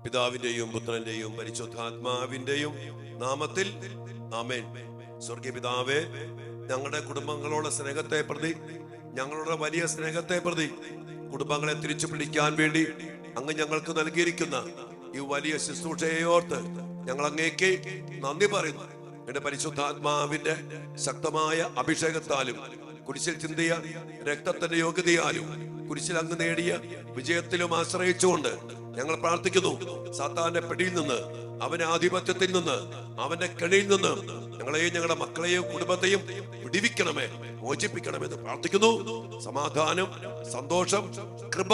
പിതാവിന്റെയും പുത്രന്റെയും പരിശുദ്ധാത്മാവിന്റെയും നാമത്തിൽ ആമേൻ. സ്വർഗീയ പിതാവേ, ഞങ്ങളുടെ കുടുംബങ്ങളോട് സ്നേഹത്തെ പ്രതി, ഞങ്ങളുടെ വലിയ സ്നേഹത്തെ പ്രതി, കുടുംബങ്ങളെ തിരിച്ചു പിടിക്കാൻ വേണ്ടി അങ്ങ് ഞങ്ങൾക്ക് നൽകിയിരിക്കുന്ന ഈ വലിയ ശുശ്രൂഷയെ ഓർത്ത് ഞങ്ങൾ അങ്ങേക്ക് നന്ദി പറയുന്നു. എന്റെ പരിശുദ്ധാത്മാവിന്റെ ശക്തമായ അഭിഷേകത്താലും കുരിശിൽ ചിന്തിയ രക്തത്തിന്റെ യോഗ്യതയാലും കുരിശിൽ അങ്ങ് നേടിയ വിജയത്തിലും ആശ്രയിച്ചുകൊണ്ട് ഞങ്ങൾ പ്രാർത്ഥിക്കുന്നു. സാത്താന്റെ പിടിയിൽ നിന്ന്, അവന്റെ ആധിപത്യത്തിൽ നിന്ന്, അവന്റെ കെണിയിൽ നിന്ന് ഞങ്ങളെയും ഞങ്ങളുടെ മക്കളെയും കുടുംബത്തെയും വിടിവിക്കണമേ, മോചിപ്പിക്കണമെന്ന് പ്രാർത്ഥിക്കുന്നു. സമാധാനം, സന്തോഷം, കൃപ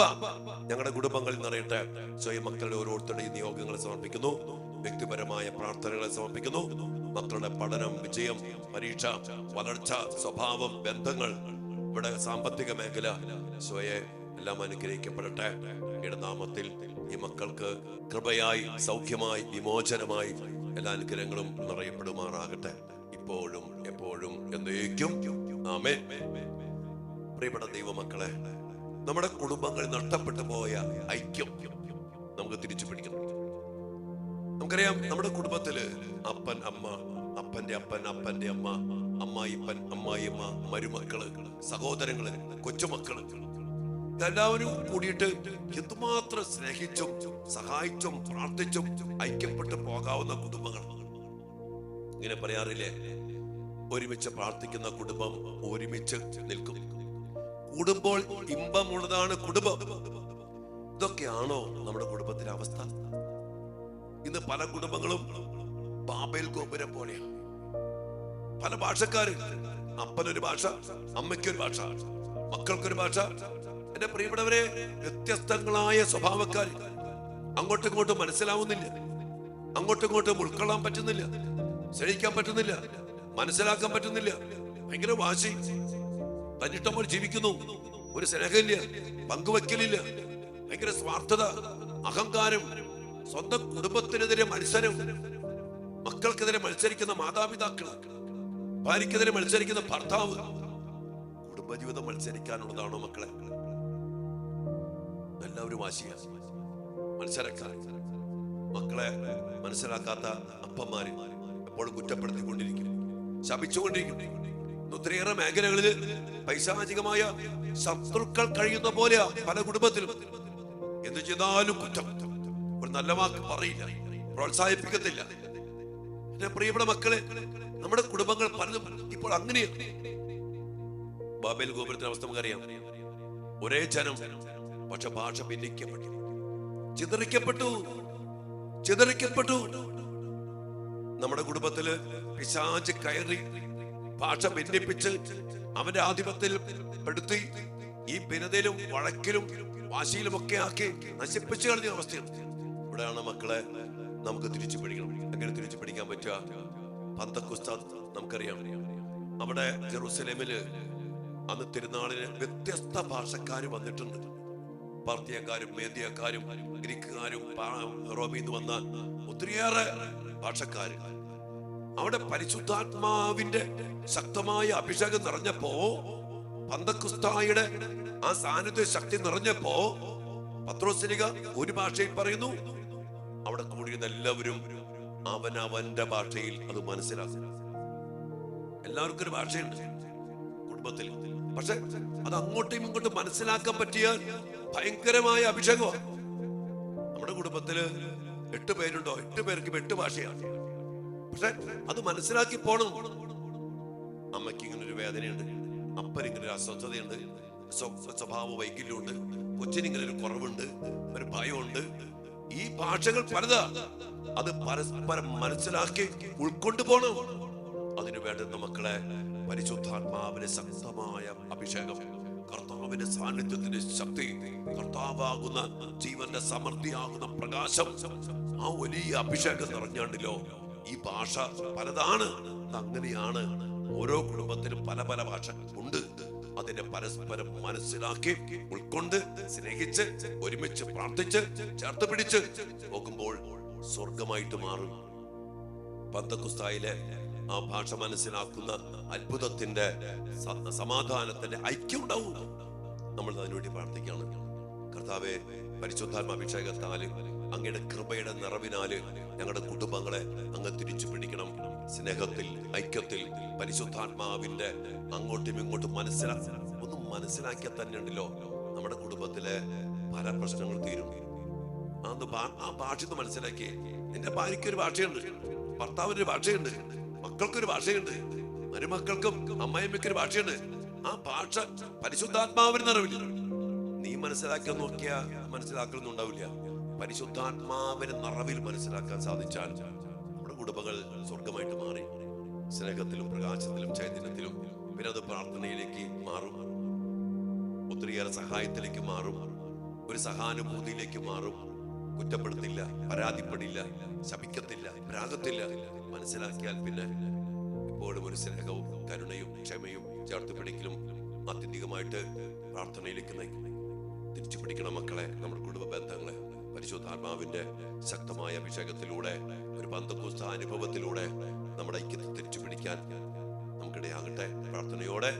ഞങ്ങളുടെ കുടുംബങ്ങളിൽ നിറയട്ടെ. സ്വയം മക്കളുടെ ഓരോരുത്തരുടെയും നിയോഗങ്ങളെ സമർപ്പിക്കുന്നു. വ്യക്തിപരമായ പ്രാർത്ഥനകളെ സമർപ്പിക്കുന്നു. മക്കളുടെ പഠനം, വിജയം, പരീക്ഷ, വളർച്ച, സ്വഭാവം, ബന്ധങ്ങൾ, ഇവിടെ സാമ്പത്തിക മേഖല, സ്വയം എല്ലാം അനുഗ്രഹിക്കപ്പെടട്ടെ. അങ്ങയുടെ നാമത്തിൽ ഈ മക്കൾക്ക് കൃപയായി, സൗഖ്യമായി, വിമോചനമായി എല്ലാ അനുഗ്രഹങ്ങളും നിറയപ്പെടുമാറാകട്ടെ, ഇപ്പോഴും എപ്പോഴും എന്നേക്കും. ആമേൻ. പ്രിയപ്പെട്ട ദൈവമക്കളെ, നമ്മുടെ കുടുംബങ്ങളിൽ നഷ്ടപ്പെട്ടു പോയ ഐക്യം നമുക്ക് തിരിച്ചു പിടിക്കണം. നമുക്കറിയാം, നമ്മുടെ കുടുംബത്തില് അപ്പൻ, അമ്മ, അപ്പന്റെ അപ്പൻ, അപ്പന്റെ അമ്മ, അമ്മായിപ്പൻ, അമ്മായിയമ്മ, മരുമക്കള്, സഹോദരങ്ങള്, കൊച്ചുമക്കള്, എല്ലാവരും കൂടിയിട്ട് എന്തുമാത്രം സ്നേഹിച്ചും സഹായിച്ചും പ്രാർത്ഥിച്ചും ഐക്യപ്പെട്ടു പോകാവുന്ന കുടുംബങ്ങൾ. ഇങ്ങനെ പറയാറില്ലേ, ഒരുമിച്ച് പ്രാർത്ഥിക്കുന്ന കുടുംബം ഒരുമിച്ച് നിൽക്കും. കൂടുമ്പോൾ ഇമ്പമുള്ളതാണ് കുടുംബം. ഇതൊക്കെയാണോ നമ്മുടെ കുടുംബത്തിലെ അവസ്ഥ? ഇന്ന് പല കുടുംബങ്ങളും ബാബേൽ ഗോപുരം പോലെയാണ്. പല ഭാഷക്കാര്, അപ്പനൊരു ഭാഷ, അമ്മയ്ക്കൊരു ഭാഷ, മക്കൾക്കൊരു ഭാഷ. എന്റെ പ്രിയപ്പെട്ടവരെ, വ്യത്യസ്തങ്ങളായ സ്വഭാവക്കാർ. അങ്ങോട്ടും ഇങ്ങോട്ടും മനസ്സിലാവുന്നില്ല, അങ്ങോട്ടും ഇങ്ങോട്ടും ഉൾക്കൊള്ളാൻ പറ്റുന്നില്ല, സ്നേഹിക്കാൻ പറ്റുന്നില്ല, മനസ്സിലാക്കാൻ പറ്റുന്നില്ല. ഭയങ്കര വാശി, തന്നിഷ്ടം പോലെ ജീവിക്കുന്നു. ഒരു സ്നേഹമില്ല, പങ്കുവെക്കലില്ല, ഭയങ്കര സ്വാർത്ഥത, അഹങ്കാരം, സ്വന്തം കുടുംബത്തിനെതിരെ മത്സരം, മക്കൾക്കെതിരെ മത്സരിക്കുന്ന മാതാപിതാക്കൾ, ഭാര്യക്കെതിരെ മത്സരിക്കുന്ന ഭർത്താവ്. കുടുംബജീവിതം മത്സരിക്കാനുള്ളതാണോ മക്കളെ? എല്ലാവരും വാശിയ മത്സരക്കാർ. മക്കളെ മനസ്സിലാക്കാത്ത അപ്പന്മാര് എപ്പോഴും കുറ്റപ്പെടുത്തിക്കൊണ്ടിരിക്കും, ശപിച്ചുകൊണ്ടിരിക്കും. ഒത്തിരിയേറെ മേഖലകളിൽ പൈശാചികമായ ശത്രുക്കൾ കഴിയുന്ന പോലെയാ പല കുടുംബത്തിലും. എന്ത് ചെയ്താലും കുറ്റം, ഒരു നല്ല വാക്ക് പറയില്ല, പ്രോത്സാഹിപ്പിക്കത്തില്ല. എന്റെ പ്രിയപ്പെട്ട മക്കളെ, നമ്മുടെ കുടുംബങ്ങൾ പലതും ഇപ്പോൾ അങ്ങനെയാണ്. ബാബേൽ ഗോപുരത്തിന്റെ അവസ്ഥ നമുക്കറിയാം. ഒരേ ജനം, പക്ഷെ ഭാഷ ഭിന്നിക്കപ്പെട്ടു, ചിതറിക്കപ്പെട്ടു. നമ്മുടെ കുടുംബത്തില് പിശാച് കയറി ഭാഷ ഭിന്നിപ്പിച്ച് അവന്റെ ആധിപത്യത്തിൽ പെടുത്തി ഈ ഭിന്നതയിലും വഴക്കിലും വാശിയിലും ഒക്കെ ആക്കി നശിപ്പിച്ചു കളഞ്ഞ അവസ്ഥയാണ്. ഇവിടെയാണ് മക്കളെ നമുക്ക് തിരിച്ചു പിടിക്കണം. എങ്ങനെ തിരിച്ചു പിടിക്കാൻ പറ്റുക? പന്തക്കുസ്ത നമുക്കറിയാം. അവിടെ ജെറുസലേമില് അന്ന് തിരുനാളിന് വ്യത്യസ്ത ഭാഷക്കാര് വന്നിട്ടുണ്ട്. പാർത്തിയക്കാരും മേദ്യക്കാരും ഗ്രീക്കുകാരും റോമിന്ന് വന്ന ഒത്തിരിയേറെ ഭാഷക്കാര്. അവിടെ പരിശുദ്ധാത്മാവിന്റെ ശക്തമായ അഭിഷേകം നിറഞ്ഞപ്പോ, പന്തക്കുസ്തായുടെ ആ സാന്നിധ്യ ശക്തി നിറഞ്ഞപ്പോ, പത്രോസ്ലീഹ ഒരു ഭാഷയിൽ പറയുന്നു. അവിടെ കൂടിയത് എല്ലാവരും അവനവന്റെ ഭാഷയിൽ അത് മനസ്സിലാക്കും. എല്ലാവർക്കും ഒരു ഭാഷയുണ്ട് കുടുംബത്തിൽ, പക്ഷെ അത് അങ്ങോട്ടും ഇങ്ങോട്ടും മനസ്സിലാക്കാൻ പറ്റിയാൽ ഭയങ്കരമായ അഭിഷേകമാണ്. നമ്മുടെ കുടുംബത്തില് 8 പേരുണ്ടോ, 8 പേർക്കും 8 ഭാഷയാണ്. പക്ഷെ അത് മനസ്സിലാക്കി പോണം. അമ്മയ്ക്ക് ഇങ്ങനെ ഒരു വേദനയുണ്ട്, അപ്പന് ഇങ്ങനെ ഒരു അസ്വസ്ഥതയുണ്ട്, സ്വഭാവ വൈകല്യമുണ്ട്, കൊച്ചിനിങ്ങനെ ഒരു കുറവുണ്ട്, ഒരു ഭയമുണ്ട്. ഈ ഭാഷകൾ പലതാ. അത് പരസ്പരം മനസ്സിലാക്കി ഉൾക്കൊണ്ടു പോണം. അതിനു വേണ്ടുന്ന മക്കളെ പരിശുദ്ധാത്മാവിന്റെ ശക്തമായ അഭിഷേകം, കർത്താവിന്റെ സാന്നിധ്യത്തിന്റെ ശക്തി, കർത്താവാകുന്ന ജീവന്റെ സമൃദ്ധിയാകുന്ന പ്രകാശം, ആ വലിയ അഭിഷേകം നിറഞ്ഞാണ്ടല്ലോ. ഈ ഭാഷ പലതാണ്. അങ്ങനെയാണ് ഓരോ കുടുംബത്തിലും പല പല ഭാഷ ഉണ്ട്. അതിനെ പരസ്പരം മനസ്സിലാക്കി ഉൾക്കൊണ്ട് സ്നേഹിച്ച് ഒരുമിച്ച് പ്രാർത്ഥിച്ച് ചേർത്ത് പിടിച്ച് പോകുമ്പോൾ സ്വർഗമായിട്ട് മാറും. പന്തക്കുസ്തായിലെ ആ ഭാഷ മനസ്സിലാക്കുന്ന അത്ഭുതത്തിന്റെ, സമാധാനത്തിന്റെ ഐക്യം ഉണ്ടാവും. നമ്മൾ അതിനുവേണ്ടി പ്രാർത്ഥിക്കുകയാണ്. കർത്താവെ, പരിശുദ്ധാത്മാഭിഷേകത്താല് അങ്ങയുടെ കൃപയുടെ നിറവിനാല് ഞങ്ങളുടെ കുടുംബങ്ങളെ അങ്ങ് തിരിച്ചു പിടിക്കണം. സ്നേഹത്തിൽ, ഐക്യത്തിൽ, പരിശുദ്ധാത്മാവിന്റെ അങ്ങോട്ടും ഇങ്ങോട്ടും ഒന്ന് മനസ്സിലാക്കിയാൽ തന്നെ ഉണ്ടല്ലോ നമ്മുടെ കുടുംബത്തിലെ പല പ്രശ്നങ്ങൾ തീരും. ആ ഭാഷ മനസ്സിലാക്കി. നിന്റെ ഭാര്യയ്ക്കൊരു ഭാഷയുണ്ട്, ഭർത്താവിനൊരു ഭാഷയുണ്ട്, മക്കൾക്കൊരു ഭാഷയുണ്ട്, മരുമക്കൾക്കും അമ്മായിമ്മയ്ക്കൊരു ഭാഷയുണ്ട്. ആ ഭാഷ പരിശുദ്ധാത്മാവിന് നിറവില്ല. നീ മനസ്സിലാക്കാൻ നോക്കിയാ മനസ്സിലാക്കലൊന്നും ഉണ്ടാവില്ല. പരിശുദ്ധാത്മാവിന് നിറവിൽ മനസ്സിലാക്കാൻ സാധിച്ചാൽ നമ്മുടെ കുടുംബങ്ങൾ സ്വർഗമായിട്ട് മാറി. സ്നേഹത്തിലും പ്രകാശത്തിലും ചൈതന്യത്തിലും, പിന്നെ അത് പ്രാർത്ഥനയിലേക്ക് മാറും, ഒത്തിരിയേറെ സഹായത്തിലേക്ക് മാറും, ഒരു സഹാനുഭൂതിയിലേക്ക് മാറും. കുറ്റപ്പെടുത്തില്ല, പരാതിപ്പെടില്ല, ശപിക്കത്തില്ല, രാഗത്തില്ല. മനസ്സിലാക്കിയാൽ പിന്നെ എപ്പോഴും ഒരു സ്നേഹവും കരുണയും ക്ഷമയും ചേർത്ത് പിടിക്കലും ആത്യന്തികമായിട്ട് പ്രാർത്ഥനയിലേക്ക് നയിക്കും. തിരിച്ചു പിടിക്കണം മക്കളെ, നമ്മുടെ കുടുംബ ബന്ധങ്ങളെ പരിശുദ്ധാത്മാവിന്റെ ശക്തമായ അഭിഷേകത്തിലൂടെ, ഒരു പന്തക്കോസ്ത അനുഭവത്തിലൂടെ നമ്മുടെ ഐക്യത്തെ തിരിച്ചു പിടിക്കാൻ നമുക്കിടയാകട്ടെ. പ്രാർത്ഥനയോടെ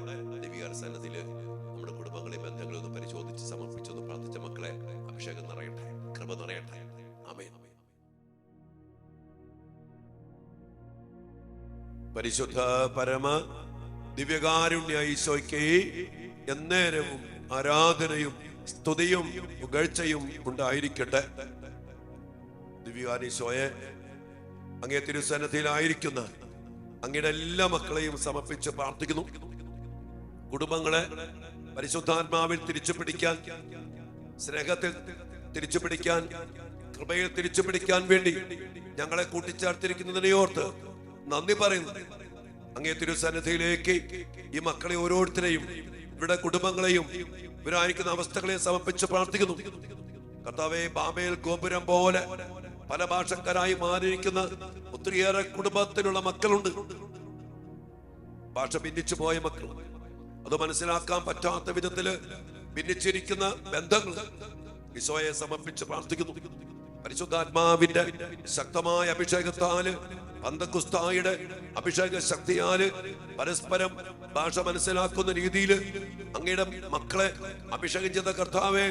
ദൈവിക സന്നിധിയില് നമ്മുടെ കുടുംബങ്ങളെ ബന്ധങ്ങളെ ഒന്ന് പരിശോധിച്ച് സമർപ്പിച്ചൊന്ന് പ്രാർത്ഥിച്ച മക്കളെ, അഭിഷേകം നിറയട്ടെ, കൃപ നിറയട്ടെ. ആമേൻ. പരിശുദ്ധ പരമ ദിവ്യകാരുണ്യ ഈശോയ്ക്ക് എന്നേരവും ആരാധനയും സ്തുതിയും പുകഴ്ചയും ഉണ്ടായിരിക്കട്ടെ. ദിവ്യകാരീശോയെ, അങ്ങേ തിരുസന്നിധിയിലായിരിക്കുന്ന അങ്ങയുടെ എല്ലാ മക്കളെയും സമർപ്പിച്ച് പ്രാർത്ഥിക്കുന്നു. കുടുംബങ്ങളെ പരിശുദ്ധാത്മാവിൽ തിരിച്ചു പിടിക്കാൻ, സ്നേഹത്തിൽ തിരിച്ചു പിടിക്കാൻ, കൃപയിൽ തിരിച്ചു പിടിക്കാൻ വേണ്ടി ഞങ്ങളെ കൂട്ടിച്ചേർത്തിരിക്കുന്നതിനെ ഓർത്ത് നന്ദി പറയുന്നു. അങ്ങേ തിരുസന്നിധിയിലേക്ക് ഈ മക്കളെ ഓരോരുത്തരെയും, ഇവരുടെ കുടുംബങ്ങളെയും, ഇവരായിരിക്കുന്ന അവസ്ഥകളെ സമർപ്പിച്ച് പ്രാർത്ഥിക്കുന്നു. കർത്താവേ, ബാബേൽ ഗോപുരം പോലെ പല ഭാഷക്കാരായി മാറിയിരിക്കുന്ന ഒത്തിരിയേറെ കുടുംബത്തിലുള്ള മക്കളുണ്ട്. ഭാഷ ഭിന്നിച്ചു പോയ മക്കൾ, അത് മനസ്സിലാക്കാൻ പറ്റാത്ത വിധത്തില് ഭിന്നിച്ചിരിക്കുന്ന ബന്ധങ്ങൾ ഈശോയെ സമർപ്പിച്ച് പ്രാർത്ഥിക്കുന്നു. പരിശുദ്ധാത്മാവിന്റെ ശക്തമായ അഭിഷേകത്താല്, പന്തക്കുസ്തായുടെ അഭിഷേക ശക്തിയാല് പരസ്പരം ഭാഷ മനസ്സിലാക്കുന്ന രീതിയിൽ അങ്ങയുടെ മക്കളെ അഭിഷേകം ചെയ്ത കർത്താവേ,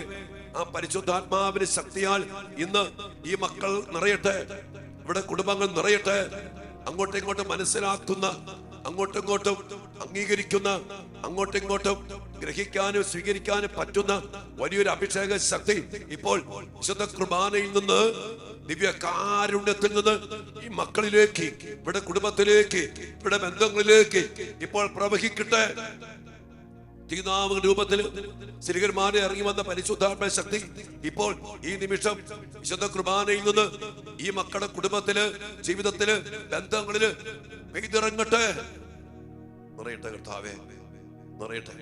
ആ പരിശുദ്ധാത്മാവിന്റെ ശക്തിയാൽ ഇന്ന് ഈ മക്കൾ നിറയട്ടെ, ഇവിടെ കുടുംബങ്ങൾ നിറയട്ടെ. അങ്ങോട്ടും ഇങ്ങോട്ടും മനസ്സിലാക്കുന്ന, അങ്ങോട്ടും ഇങ്ങോട്ടും അംഗീകരിക്കുന്ന, അങ്ങോട്ടും ഇങ്ങോട്ടും ഗ്രഹിക്കാനും സ്വീകരിക്കാനും പറ്റുന്ന വലിയൊരു അഭിഷേക ശക്തി ഇപ്പോൾ വിശുദ്ധ കുർബാനയിൽ നിന്ന്, ദിവ്യകാരുണ്യത്തിൽ നിന്ന് ഈ മക്കളിലേക്ക്, ഇവിടെ കുടുംബത്തിലേക്ക്, ഇവിടെ ബന്ധങ്ങളിലേക്ക് ഇപ്പോൾ പ്രവഹിക്കട്ടെ. തീനാവ് രൂപത്തിൽ സ്ത്രീകന്മാരെ ഇറങ്ങി വന്ന പരിശുദ്ധാത്മ ശക്തി ഇപ്പോൾ ഈ നിമിഷം വിശുദ്ധ കുർബാനയിൽ നിന്ന് ഈ മക്കളുടെ കുടുംബത്തില്, ജീവിതത്തില്, ബന്ധങ്ങളില് പെയ്തിറങ്ങട്ടെ. നിറയട്ടെ കർത്താവേ, നിറയട്ടെ.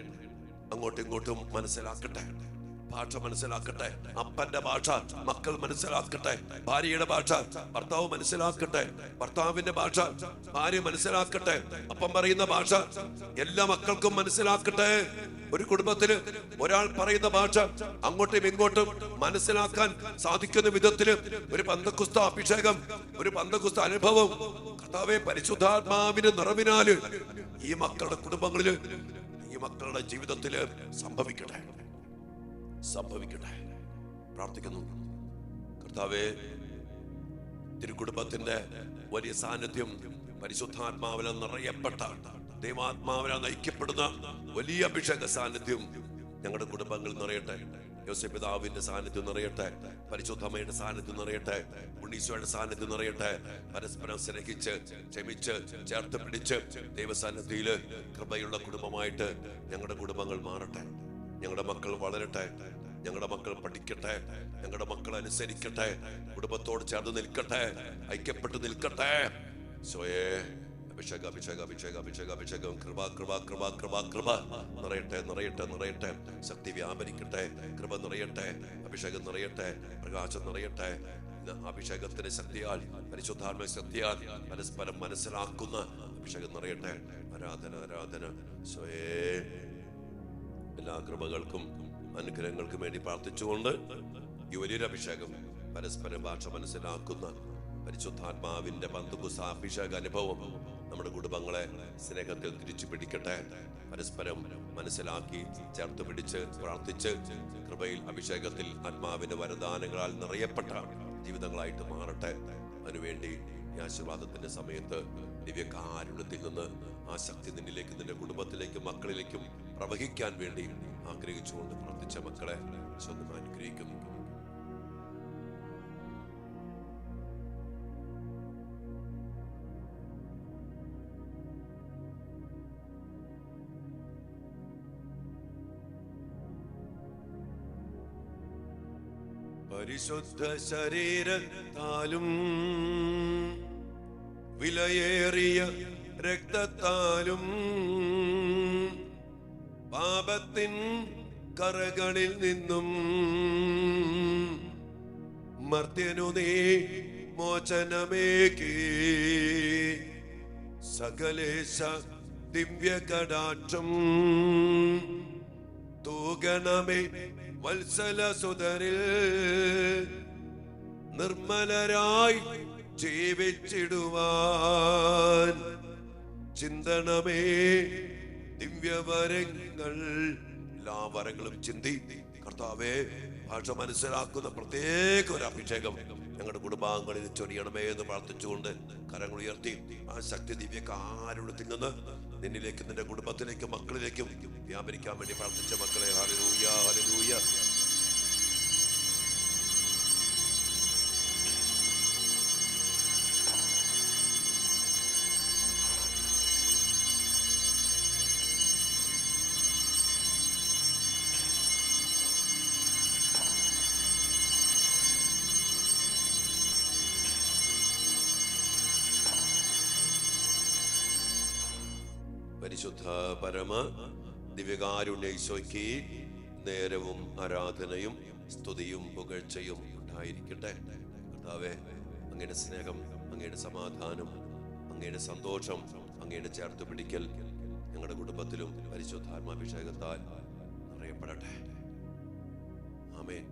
അങ്ങോട്ടും ഇങ്ങോട്ടും മനസ്സിലാക്കട്ടെ, ഭാഷ മനസ്സിലാക്കട്ടെ. അപ്പന്റെ ഭാഷ മക്കൾ മനസ്സിലാക്കട്ടെ, ഭാര്യയുടെ ഭാഷ ഭർത്താവ് മനസ്സിലാക്കട്ടെ, ഭർത്താവിന്റെ ഭാഷ ഭാര്യ മനസ്സിലാക്കട്ടെ, അപ്പം പറയുന്ന ഭാഷ എല്ലാ മക്കൾക്കും മനസ്സിലാക്കട്ടെ. ഒരു കുടുംബത്തില് ഒരാൾ പറയുന്ന ഭാഷ അങ്ങോട്ടും ഇങ്ങോട്ടും മനസ്സിലാക്കാൻ സാധിക്കുന്ന വിധത്തില് ഒരു പന്തക്കുസ്ത അഭിഷേകം, ഒരു പന്തക്കുസ്ത അനുഭവം കർത്താവേ, പരിശുദ്ധാത്മാവിന്റെ നിറവിനാല് ഈ മക്കളുടെ കുടുംബങ്ങളില്, ഈ മക്കളുടെ ജീവിതത്തില് സംഭവിക്കട്ടെ, സംഭവിക്കട്ടെ. പ്രാർത്ഥിക്കുന്നു കർത്താവേ, തിരുക്കുടുംബത്തിന്റെ വലിയ സാന്നിധ്യം, പരിശുദ്ധാത്മാവിനെ നിറയപ്പെട്ട, ദൈവാത്മാവിനെ നയിക്കപ്പെടുന്ന വലിയ അഭിഷേക സാന്നിധ്യം ഞങ്ങളുടെ കുടുംബങ്ങളിൽ നിറയട്ടെ. യോസേപ്പ് പിതാവിന്റെ സാന്നിധ്യം നിറയട്ടെ, പരിശുദ്ധമ്മയുടെ സാന്നിധ്യം നിറയട്ടെ, ഉണ്ണീശോയുടെ സാന്നിധ്യം നിറയട്ടെ. പരസ്പരം സ്നേഹിച്ച്, ക്ഷമിച്ച്, ചേർത്ത് പിടിച്ച് ദൈവസാന്നിധ്യത്തില് കൃപയുള്ള കുടുംബമായിട്ട് ഞങ്ങളുടെ കുടുംബങ്ങൾ മാറട്ടെ. ഞങ്ങളുടെ മക്കൾ വളരട്ടെ, ഞങ്ങളുടെ മക്കൾ പഠിക്കട്ടെ, ഞങ്ങളുടെ മക്കൾ അനുസരിക്കട്ടെ, കുടുംബത്തോട് ചേർന്ന് നിൽക്കട്ടെ, ഐക്യപ്പെട്ട് നിൽക്കട്ടെ. സ്വയേ അഭിഷേക അഭിഷേക അഭിഷേക അഭിഷേക അഭിഷേകം, കൃപ കൃപ കൃപ കൃപ കൃപ നിറയട്ടെ, നിറയട്ടെ, നിറയട്ടെ. ശക്തി വ്യാപരിക്കട്ടെ, കൃപ നിറയട്ടെ, അഭിഷേകം നിറയട്ടെ, പ്രകാശം നിറയട്ടെ. അഭിഷേകത്തിന്റെ ശക്തിയാൽ, പരിശുദ്ധാത്മ ശക്തിയാൽ പരസ്പരം മനസ്സിലാക്കുന്ന അഭിഷേകം നിറയട്ടെ. ആരാധന ആരാധന. സ്വയേ എല്ലാ കൃപകൾക്കും അനുഗ്രഹങ്ങൾക്കും വേണ്ടി പ്രാർത്ഥിച്ചുകൊണ്ട് ഈ വലിയൊരു അഭിഷേകം, പരസ്പരം ഭാഷ മനസ്സിലാക്കുന്ന പരിശുദ്ധാത്മാവിന്റെ പന്തക്കുസ്ത അഭിഷേക അനുഭവം നമ്മുടെ കുടുംബങ്ങളെ സ്നേഹത്തിൽ തിരിച്ചു പിടിക്കട്ടെ. പരസ്പരം മനസ്സിലാക്കി ചേർത്ത് പിടിച്ച് പ്രാർത്ഥിച്ച് കൃപയിൽ അഭിഷേകത്തിൽ ആത്മാവിന്റെ വരദാനങ്ങളാൽ നിറയപ്പെട്ട ജീവിതങ്ങളായിട്ട് മാറട്ടെ. അതിനുവേണ്ടി ഈ ആശീർവാദത്തിന്റെ സമയത്ത് ദിവ്യകാരുണ്യത്തിൽ നിന്ന് ആ ശക്തി നിന്നിലേക്ക്, നിന്റെ കുടുംബത്തിലേക്കും മക്കളിലേക്കും പ്രവഹിക്കാൻ വേണ്ടി ആഗ്രഹിച്ചുകൊണ്ട് പ്രാർത്ഥിച്ച മക്കളെ സ്വന്തം അനുഗ്രഹിക്കുന്നു. പരിശുദ്ധ ശരീരത്താലും വിലയേറിയ രക്തത്താലും പാപത്തിൻ കറകളിൽ നിന്നും മർത്യനു നീ മോചനമേകി സകലേശ ദിവ്യ കടാക്ഷം തൂകണമേ വത്സല സുതരിൽ നിർമ്മലരായി ജീവിച്ചിടുവാൻ ചിന്തണമേ ദിവ്യവരങ്ങൾ. എല്ലാ വരങ്ങളും ചിന്തി കർത്താവേ, ഭാഷ മനസ്സിലാക്കുന്ന പ്രത്യേക ഒരു അഭിഷേകം ഞങ്ങളുടെ കുടുംബാംഗങ്ങളിൽ ചൊരിയണമേ എന്ന് പ്രാർത്ഥിച്ചുകൊണ്ട് കരങ്ങൾ ഉയർത്തി ആ ശക്തി ദിവ്യകാരുണ്യത്തിൽ നിന്ന് നിന്നിലേക്കും നിന്റെ കുടുംബത്തിലേക്കും മക്കളിലേക്കും വ്യാപരിക്കാൻ വേണ്ടി പ്രാർത്ഥിച്ച മക്കളെ, ഹല്ലേലൂയ, ഹല്ലേലൂയ. പരിശുദ്ധ പരമ ദിവ്യകാരുണ്യ ഈശോയ്ക്ക് നേരവും ആരാധനയും സ്തുതിയും പുകഴ്ചയും ഉണ്ടായിരിക്കട്ടെ. കർത്താവേ, അങ്ങയുടെ സ്നേഹം, അങ്ങയുടെ സമാധാനം, അങ്ങയുടെ സന്തോഷം, അങ്ങയുടെ ചേർത്ത് പിടിക്കൽ ഞങ്ങളുടെ കുടുംബത്തിലും പരിശുദ്ധാത്മാഭിഷേകത്താൽ നിറയപ്പെടട്ടെ. ആമേൻ.